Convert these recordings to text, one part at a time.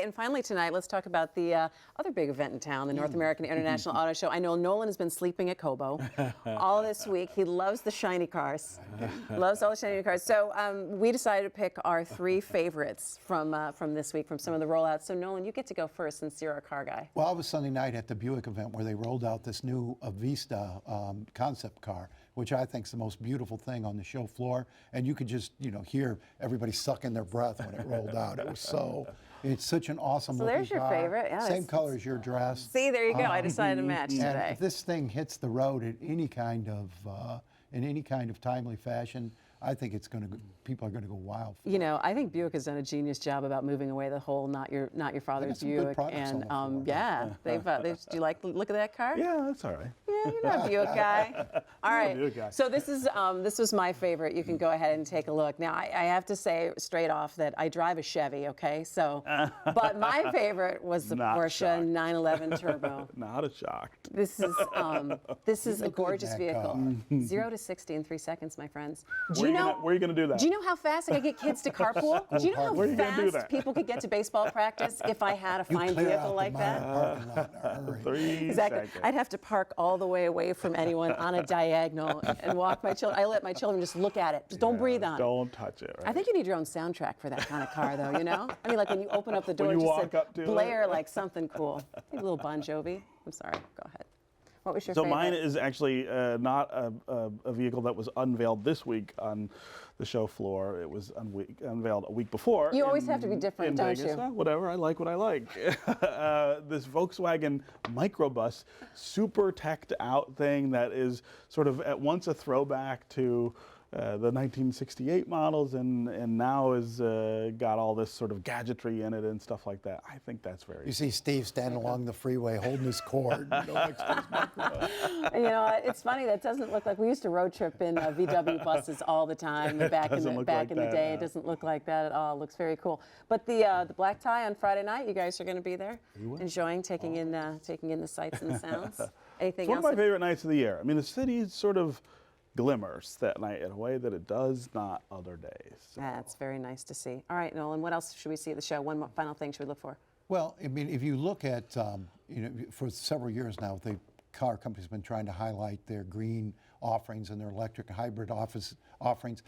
right, and finally tonight, let's talk about the other big event in town, the North American International Auto Show. I know Nolan has been sleeping at Cobo all this week. He loves the shiny cars, loves all the shiny cars. So we decided to pick our 3 favorites from this week, from some of the rollouts. So Nolan, you get to go first since you're our car guy. Well, I was Sunday night at the Buick event where they rolled out this new Vista concept car, which I think is the most beautiful thing on the show floor. And you could just, hear everybody sucking their breath when it rolled out. It was it's such an awesome looking car. So there's your favorite. Yeah, Same color as your dress. See, there you go. I decided to match today. And if this thing hits the road in any kind of timely fashion, I think people are going to go wild for it. I think Buick has done a genius job about moving away the whole not your father's Buick. And yeah, they've do you like the look of that car? Yeah, that's all right. Yeah, you're not a Buick guy. All right. So this was my favorite. You can go ahead and take a look. Now I have to say straight off that I drive a Chevy. Okay, so but my favorite was the Porsche 911 Turbo. Not a shock. This is a gorgeous vehicle. 0 to 60 in 3 seconds, my friends. Where are you going to do that? Do you know how fast I could get kids to carpool? Do you know how fast people could get to baseball practice if I had a fine vehicle like that? 3 Exactly. seconds. I'd have to park all the way away from anyone on a diagonal and walk my children. I let my children just look at it. Just don't breathe on it. Don't touch it. Right? I think you need your own soundtrack for that kind of car, though, I mean, like when you open up the door, When you just walk up to Blair it. like something cool. Maybe a little Bon Jovi. I'm sorry. Go ahead. What was your So favorite? mine is actually not a vehicle that was unveiled this week on the show floor. It was unveiled a week before. You always have to be different, in don't Vegas. you? Whatever, I like what I like. This Volkswagen microbus, super teched out thing that is sort of at once a throwback to the 1968 models and now is got all this sort of gadgetry in it and stuff like that. I think that's very You see Steve standing along the freeway holding his cord. Next to his microphone. It's funny. That doesn't look like we used to road trip in VW buses all the time back in the day. It doesn't look like that at all. It looks very cool. But the black tie on Friday night, you guys are going to be there, enjoying taking in the sights and the sounds. Anything else? It's one of my favorite nights of the year. I mean, the city sort of glimmers that night in a way that it does not other days. So. That's very nice to see. All right, Nolan, what else should we see at the show? One more final thing should we look for? Well, I mean, if you look at, for several years now, the car companies have been trying to highlight their green offerings and their electric hybrid offerings.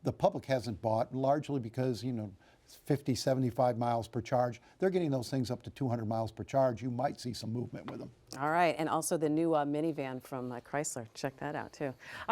The public hasn't bought, largely because, 50, 75 miles per charge. They're getting those things up to 200 miles per charge. You might see some movement with them. All right, and also the new minivan from Chrysler. Check that out, too. All right.